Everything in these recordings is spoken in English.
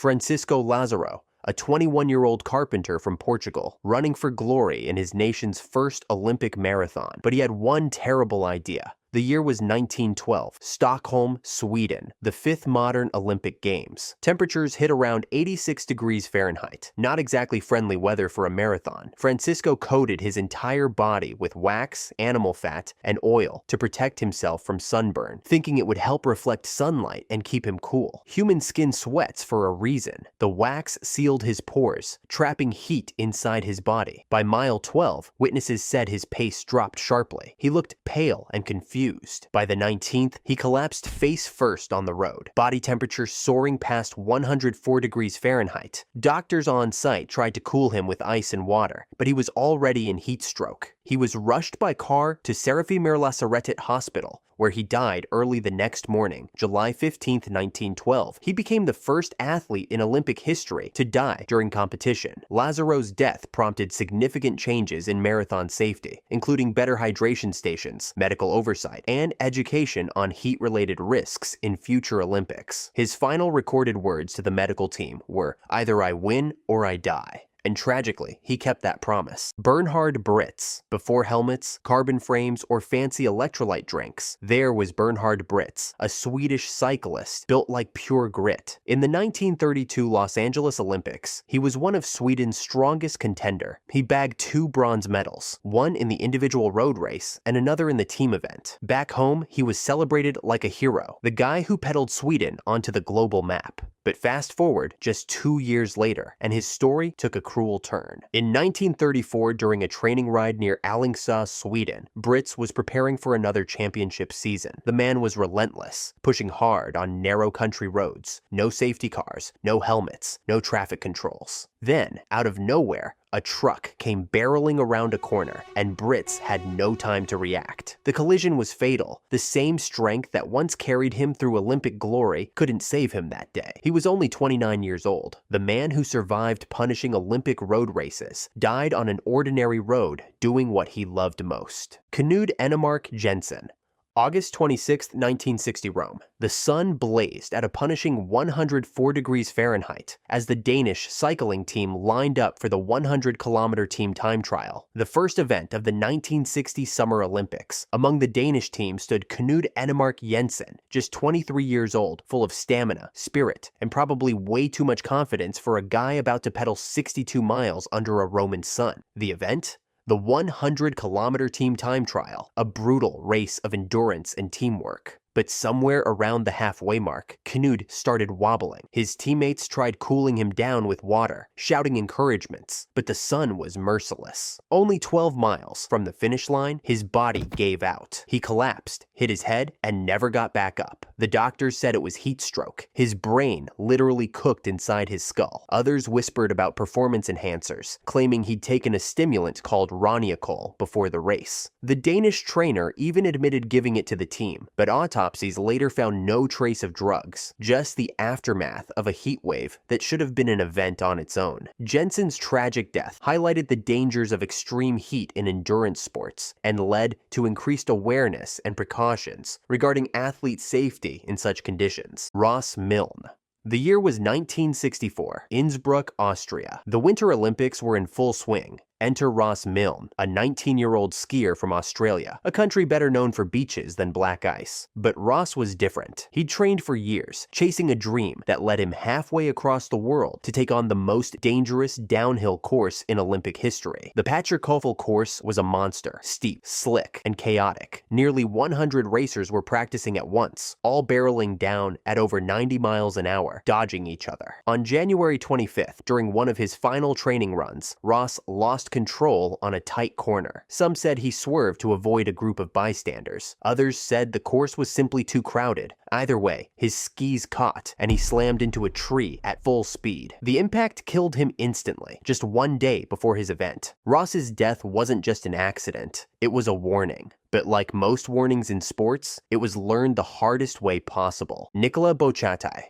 Francisco Lázaro, a 21-year-old carpenter from Portugal, running for glory in his nation's first Olympic marathon. But he had one terrible idea. The year was 1912, Stockholm, Sweden, the fifth modern Olympic Games. Temperatures hit around 86 degrees Fahrenheit. Not exactly friendly weather for a marathon. Francisco coated his entire body with wax, animal fat, and oil to protect himself from sunburn, thinking it would help reflect sunlight and keep him cool. Human skin sweats for a reason. The wax sealed his pores, trapping heat inside his body. By mile 12, witnesses said his pace dropped sharply. He looked pale and confused. By the 19th, he collapsed face first on the road, body temperature soaring past 104 degrees Fahrenheit. Doctors on site tried to cool him with ice and water, but he was already in heat stroke. He was rushed by car to Serafimir Lasaretit Hospital, where he died early the next morning, July 15, 1912. He became the first athlete in Olympic history to die during competition. Lázaro's death prompted significant changes in marathon safety, including better hydration stations, medical oversight, and education on heat-related risks in future Olympics. His final recorded words to the medical team were, "Either I win or I die." And tragically, he kept that promise. Bernhard Britz. Before helmets, carbon frames, or fancy electrolyte drinks, there was Bernhard Britz, a Swedish cyclist built like pure grit. In the 1932 Los Angeles Olympics, he was one of Sweden's strongest contender. He bagged 2 bronze medals, one in the individual road race and another in the team event. Back home, he was celebrated like a hero, the guy who pedaled Sweden onto the global map. But fast forward just 2 years later, and his story took a cruel turn. In 1934, during a training ride near Alingsås, Sweden, Britz was preparing for another championship season. The man was relentless, pushing hard on narrow country roads, no safety cars, no helmets, no traffic controls. Then, out of nowhere, a truck came barreling around a corner, and Britz had no time to react. The collision was fatal. The same strength that once carried him through Olympic glory couldn't save him that day. He was only 29 years old. The man who survived punishing Olympic road races died on an ordinary road doing what he loved most. Knud Enemark Jensen. August 26, 1960 Rome. The sun blazed at a punishing 104 degrees Fahrenheit as the Danish cycling team lined up for the 100-kilometer team time trial, the first event of the 1960 Summer Olympics. Among the Danish team stood Knud Enemark Jensen, just 23 years old, full of stamina, spirit, and probably way too much confidence for a guy about to pedal 62 miles under a Roman sun. The event? The 100-kilometer team time trial, a brutal race of endurance and teamwork. But somewhere around the halfway mark, Knud started wobbling. His teammates tried cooling him down with water, shouting encouragements, but the sun was merciless. Only 12 miles from the finish line, his body gave out. He collapsed, hit his head, and never got back up. The doctors said it was heat stroke. His brain literally cooked inside his skull. Others whispered about performance enhancers, claiming he'd taken a stimulant called Roniacol before the race. The Danish trainer even admitted giving it to the team, but autopsies later found no trace of drugs, just the aftermath of a heat wave that should have been an event on its own. Jensen's tragic death highlighted the dangers of extreme heat in endurance sports and led to increased awareness and precautions regarding athlete safety in such conditions. Ross Milne. The year was 1964, Innsbruck, Austria. The Winter Olympics were in full swing. Enter Ross Milne, a 19-year-old skier from Australia, a country better known for beaches than black ice. But Ross was different. He'd trained for years, chasing a dream that led him halfway across the world to take on the most dangerous downhill course in Olympic history. The Patrickhoffel course was a monster, steep, slick, and chaotic. Nearly 100 racers were practicing at once, all barreling down at over 90 miles an hour, dodging each other. On January 25th, during one of his final training runs, Ross lost control on a tight corner. Some said he swerved to avoid a group of bystanders. Others said the course was simply too crowded. Either way, his skis caught and he slammed into a tree at full speed. The impact killed him instantly, just one day before his event. Ross's death wasn't just an accident, it was a warning. But like most warnings in sports, it was learned the hardest way possible. Nicolas Bochatay.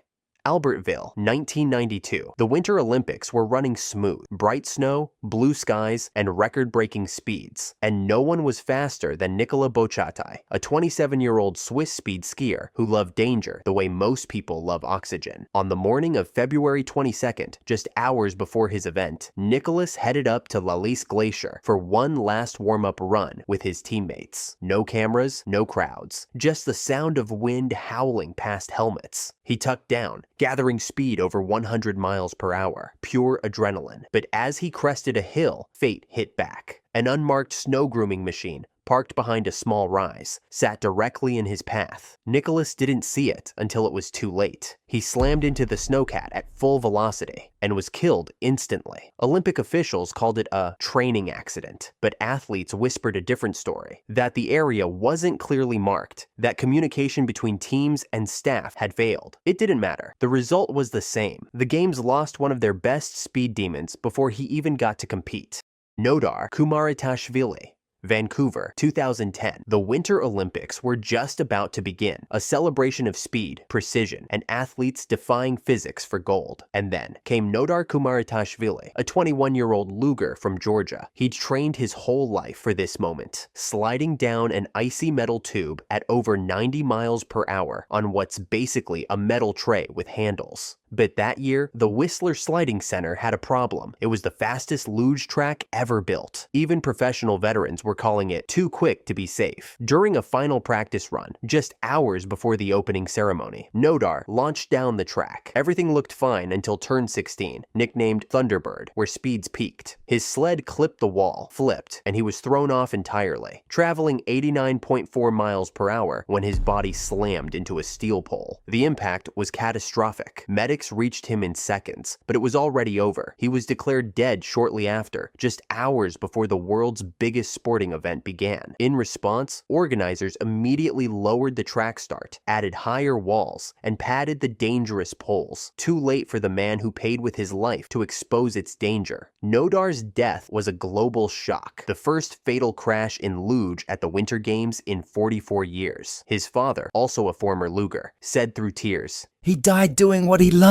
Albertville, 1992. The Winter Olympics were running smooth. Bright snow, blue skies, and record-breaking speeds. And no one was faster than Nicolas Bochatay, a 27-year-old Swiss speed skier who loved danger the way most people love oxygen. On the morning of February 22nd, just hours before his event, Nicolas headed up to La Lys Glacier for one last warm-up run with his teammates. No cameras, no crowds, just the sound of wind howling past helmets. He tucked down, gathering speed over 100 miles per hour, pure adrenaline. But as he crested a hill, fate hit back. An unmarked snow grooming machine, parked behind a small rise, sat directly in his path. Nicolas didn't see it until it was too late. He slammed into the snowcat at full velocity and was killed instantly. Olympic officials called it a training accident, but athletes whispered a different story, that the area wasn't clearly marked, that communication between teams and staff had failed. It didn't matter. The result was the same. The Games lost one of their best speed demons before he even got to compete. Nodar Kumaritashvili, Vancouver, 2010. The Winter Olympics were just about to begin, a celebration of speed, precision, and athletes defying physics for gold. And then came Nodar Kumaritashvili, a 21-year-old luger from Georgia. He'd trained his whole life for this moment, sliding down an icy metal tube at over 90 miles per hour on what's basically a metal tray with handles. But that year, the Whistler Sliding Center had a problem. It was the fastest luge track ever built. Even professional veterans were calling it too quick to be safe. During a final practice run, just hours before the opening ceremony, Nodar launched down the track. Everything looked fine until turn 16, nicknamed Thunderbird, where speeds peaked. His sled clipped the wall, flipped, and he was thrown off entirely, traveling 89.4 miles per hour when his body slammed into a steel pole. The impact was catastrophic. Medics reached him in seconds, but it was already over. He was declared dead shortly after, just hours before the world's biggest sporting event began. In response, organizers immediately lowered the track start, added higher walls, and padded the dangerous poles. Too late for the man who paid with his life to expose its danger. Nodar's death was a global shock, the first fatal crash in luge at the Winter Games in 44 years. His father, also a former luger, said through tears, "He died doing what he loved."